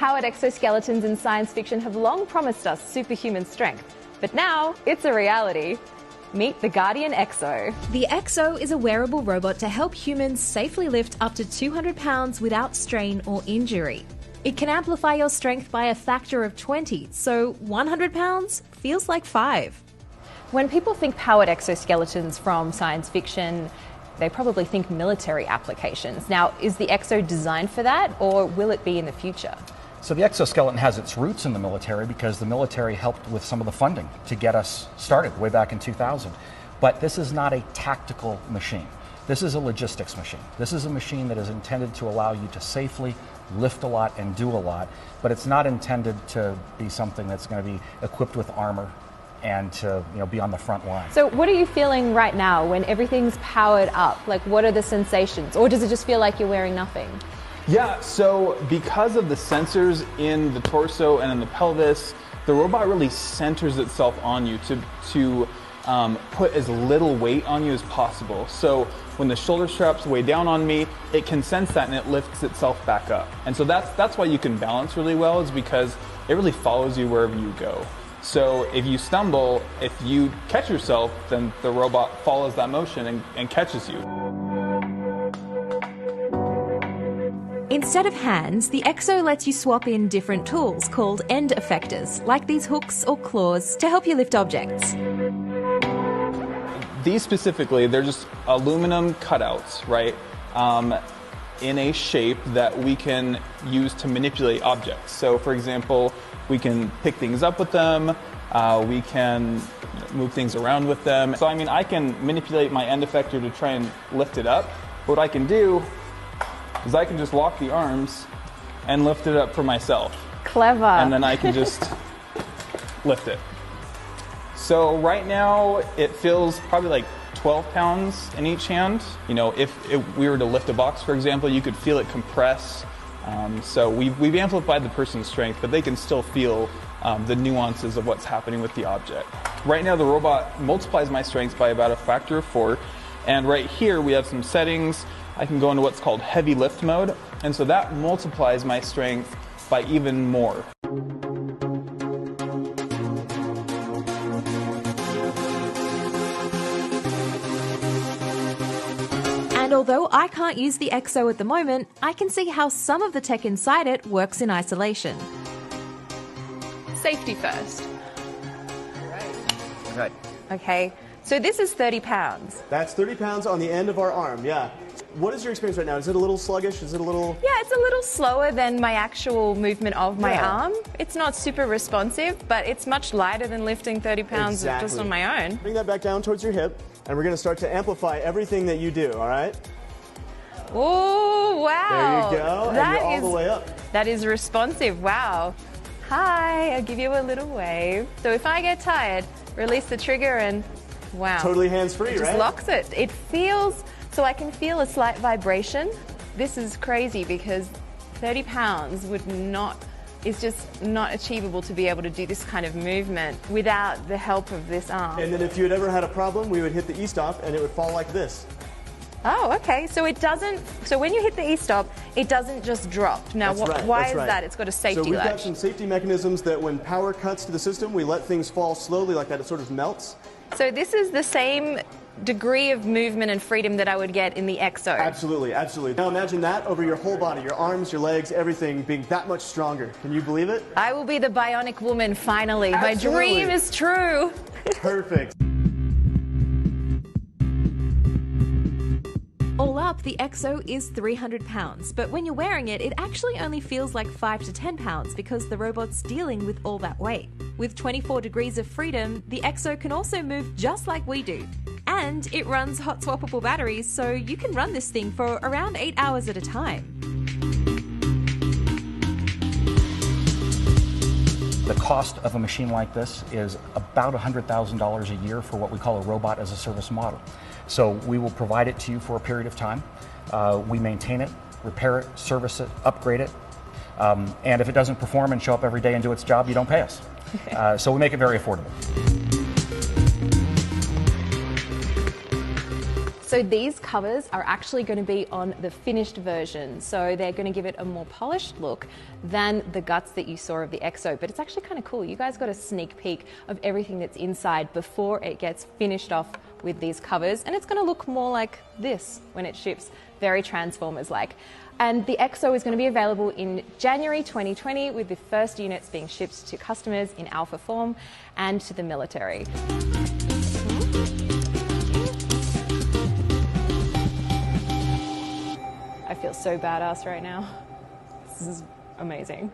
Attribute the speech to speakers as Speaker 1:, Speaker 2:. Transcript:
Speaker 1: powered exoskeletons in science fiction have long promised us superhuman strength, but now it's a reality. Meet the Guardian Exo.
Speaker 2: The Exo is a wearable robot to help humans safely lift up to 200 pounds without strain or injury. It can amplify your strength by a factor of 20, so 100 pounds feels like 5.
Speaker 1: When people think powered exoskeletons from science fiction, they probably think military applications. Now, is the Exo designed for that, or will it be in the future?
Speaker 3: So the exoskeleton has its roots in the military because the military helped with some of the funding to get us started way back in 2000. But this is not a tactical machine. This is a logistics machine. This is a machine that is intended to allow you to safely lift a lot and do a lot, but it's not intended to be something that's going to be equipped with armor and to be on the front line.
Speaker 1: So what are you feeling right now when everything's powered up? Like, what are the sensations? Or does it just feel like you're wearing nothing?
Speaker 4: Yeah, so because of the sensors in the torso and in the pelvis, the robot really centers itself on you to put as little weight on you as possible. So when the shoulder straps weigh down on me, it can sense that and it lifts itself back up. And so that's why you can balance really well, is because it really follows you wherever you go. So if you stumble, if you catch yourself, then the robot follows that motion and catches you.
Speaker 2: Instead of hands, the Exo lets you swap in different tools called end effectors, like these hooks or claws, to help you lift objects.
Speaker 4: These specifically, they're just aluminum cutouts, right? In a shape that we can use to manipulate objects. So for example, we can pick things up with them, we can move things around with them. So I can manipulate my end effector to try and lift it up. What I can do is I can just lock the arms and lift it up for myself.
Speaker 1: Clever.
Speaker 4: And then I can just lift it. So right now it feels probably like 12 pounds in each hand. If we were to lift a box, for example, you could feel it compress. So we've amplified the person's strength, but they can still feel the nuances of what's happening with the object. Right now the robot multiplies my strength by about a factor of 4. And right here we have some settings. I can go into what's called heavy lift mode. And so that multiplies my strength by even more.
Speaker 2: And although I can't use the Exo at the moment, I can see how some of the tech inside it works in isolation.
Speaker 1: Safety first.
Speaker 5: Good.
Speaker 1: Okay, so this is 30 pounds.
Speaker 6: That's 30 pounds on the end of our arm, yeah. What is your experience right now? Is it a little sluggish? Is it a little...
Speaker 1: Yeah, it's a little slower than my actual movement of my arm. It's not super responsive, but it's much lighter than lifting 30 pounds just on my own.
Speaker 6: Bring that back down towards your hip, and we're going to start to amplify everything that you do, all right?
Speaker 1: Oh, wow.
Speaker 6: There you go, and you're all the way up.
Speaker 1: That is responsive, wow. Hi, I'll give you a little wave. So if I get tired, release the trigger and wow.
Speaker 6: Totally hands-free, right?
Speaker 1: It just locks it. It feels, so I can feel a slight vibration. This is crazy because 30 pounds is just not achievable to be able to do this kind of movement without the help of this arm.
Speaker 6: And then if you had ever had a problem, we would hit the E-stop and it would fall like this.
Speaker 1: Oh, okay. So it doesn't. So when you hit the E-stop, it doesn't just drop. Now, why is that? It's got a safety latch.
Speaker 6: So we've got some safety mechanisms that when power cuts to the system, we let things fall slowly like that. It sort of melts.
Speaker 1: So this is the same degree of movement and freedom that I would get in the Exo.
Speaker 6: Absolutely, absolutely. Now imagine that over your whole body, your arms, your legs, everything being that much stronger. Can you believe it?
Speaker 1: I will be the bionic woman finally.
Speaker 6: Absolutely.
Speaker 1: My dream is true.
Speaker 6: Perfect.
Speaker 2: All up, the Exo is 300 pounds, but when you're wearing it, it actually only feels like 5 to 10 pounds because the robot's dealing with all that weight. With 24 degrees of freedom, the Exo can also move just like we do. And it runs hot swappable batteries, so you can run this thing for around 8 hours at a time.
Speaker 3: The cost of a machine like this is about $100,000 a year for what we call a robot as a service model. So we will provide it to you for a period of time. We maintain it, repair it, service it, upgrade it. And if it doesn't perform and show up every day and do its job, you don't pay us. So we make it very affordable.
Speaker 1: So these covers are actually going to be on the finished version. So they're going to give it a more polished look than the guts that you saw of the Exo. But it's actually kind of cool. You guys got a sneak peek of everything that's inside before it gets finished off with these covers. And it's going to look more like this when it ships. Very Transformers-like. And the Exo is going to be available in January 2020 with the first units being shipped to customers in alpha form and to the military. I feel so badass right now. This is amazing.